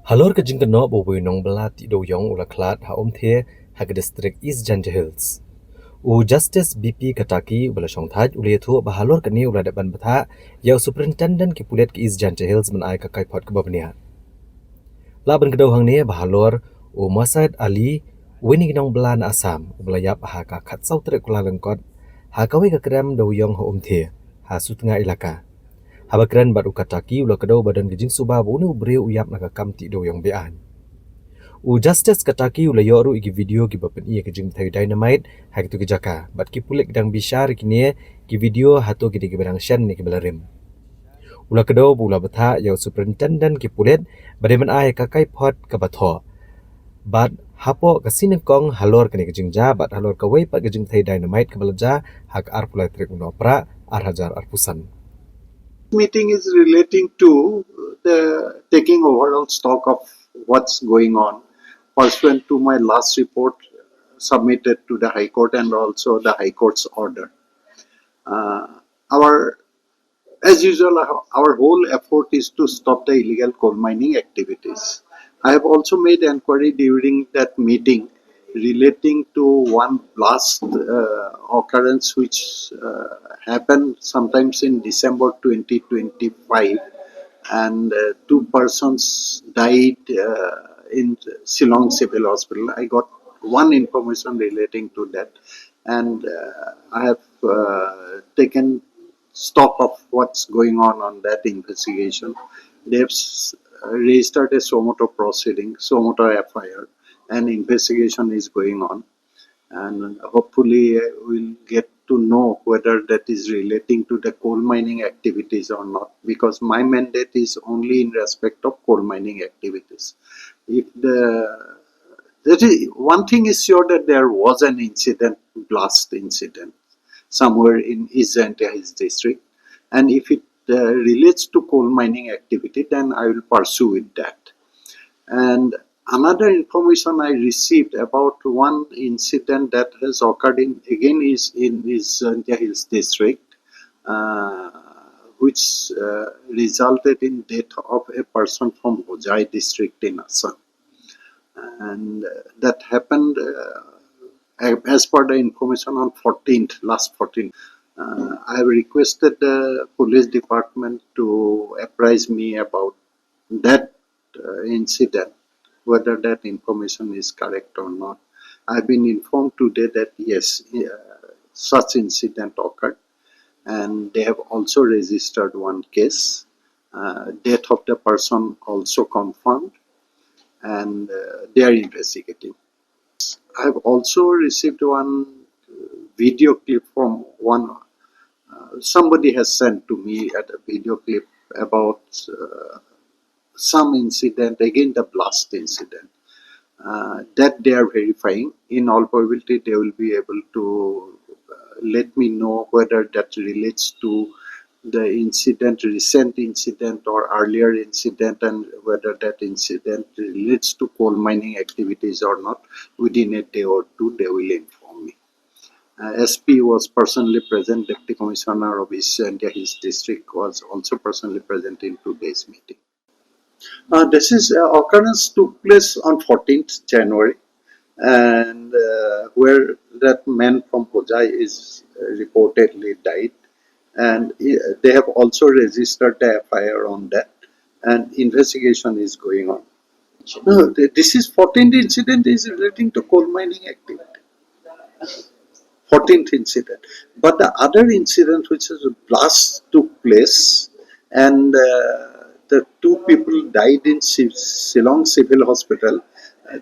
Halor ke Jingkhlad bo Nongbylla ti Dewiong Jingkhlad ha omthe ha ke district East Janja Hills. Justice BP Katakey bala shongthaj uliyathu ba halor ke ni ula depan Bthah ya superintendent ke pulet ke East Janja Hills menai ka Kaiphod ke Bniah. Laban kedau hang ni ba halor Masad Ali winning Nongbylla na Assam bala yap ha ka khatsau trek kula lengkot ha kawi ka krem Dewiong ha omthe ha sutnga ilaka. Habakran bat Katakey ula kedau badan gejing suba bunu breu uyap naga kamti Dewiong bean. Justice Katakey ula yoru igi video ki Bniah gejing thai dynamite ha kitu jaka bat ki pulek dang bishar kini ki video hato ki digi barang shen ni ki belarim. Ula kedau bula Bthah ya superintendent ki pulet bademan ai ka Kaiphod ka Bthah. Bat hapo ka sinengkong halor kini gejing ja bat halor ka wei pat gejing thai dynamite ka belaja hak ar pulai trek unopra ar hajar ar pusan. Meeting is relating to the taking overall stock of what's going on pursuant to my last report submitted to the High Court and also the High Court's order. As usual, our whole effort is to stop the illegal coal mining activities. I have also made inquiry during that meeting relating to one blast occurrence which happened sometimes in December 2025, and two persons died in Shillong Civil Hospital. I got one information relating to that, and I have taken stock of what's going on that investigation. They have registered a Somoto proceeding, Somoto FIR, and investigation is going on. And hopefully we'll get to know whether that is relating to the coal mining activities or not, because my mandate is only in respect of coal mining activities. One thing is sure, that there was an incident, blast incident, somewhere in East Janja Hills district, and if it relates to coal mining activity, then I will pursue with that. And another information I received about one incident that has occurred in East Janja Hills district, which resulted in death of a person from Hojai district in Assam, and that happened as per the information on last 14th. I have requested the police department to apprise me about that incident, whether that information is correct or not. I've been informed today that yes, such incident occurred, and they have also registered one case. Death of the person also confirmed, and they are investigating. I have also received one video clip from one. Somebody has sent to me a video clip about some incident, again the blast incident, that they are verifying. In all probability, they will be able to let me know whether that relates to the recent incident or earlier incident, and whether that incident relates to coal mining activities or not. Within a day or two, they will inform me. SP was personally present. Deputy Commissioner of East Janja Hills District was also personally present in today's meeting. This occurrence took place on 14th January, and where that man from Hojai is reportedly died, and they have also registered the FIR on that, and investigation is going on. This is 14th incident is relating to coal mining activity. 14th incident, but the other incident, which is a blast, took place, and the two people died in Shillong Civil Hospital.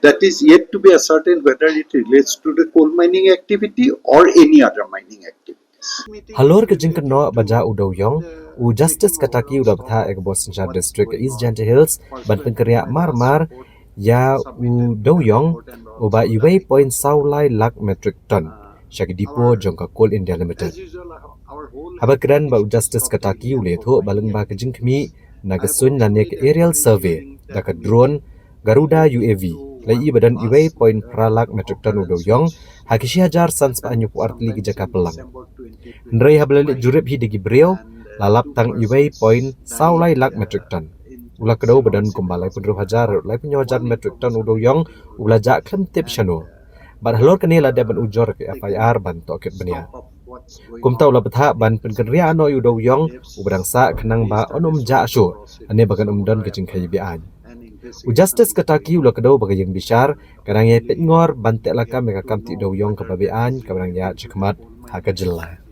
That is yet to be ascertained whether it relates to the coal mining activity or any other mining activities. Halor ke Jingkhlad baja Dewiong Justice Katakey udah Bthah ek Bosnia district East Janja Hills ban pengkerja mar ya Dewiong uba iway point saulai lak metric ton shagi dipo jongka Coal India Limited. Habakran ba Justice Katakey uletho baleng ba ke Jingkhlad nagasun lanek aerial survey daka drone Garuda UAV lai badan iway point pralak metric ton Dewiong hakishi hajar sans pa anyu artli ki jaka pelang. Ndrai hablalik jurep hi digi breo lalap tang iway point saulai lak metric ton. Ula kedau badan kumbalai penduduk hajar, lai penyawajan metrik ton Dewiong, ula jak klem tip syanu. Bad halor kene la deban ujor ke FIR ban toket Bniah. Kumta ula Bthah ban penkenria ano Dewiong, ubrang sa kenang ba onum ja asyo, ane bagan umdan ke Jingkhlad bian. Justice Katakey ula kedau bagai yang bishar, kadang ye pet ngor ban tek laka meka kam ti Dewiong ke babian, kabrang ya cekmat ha kajela.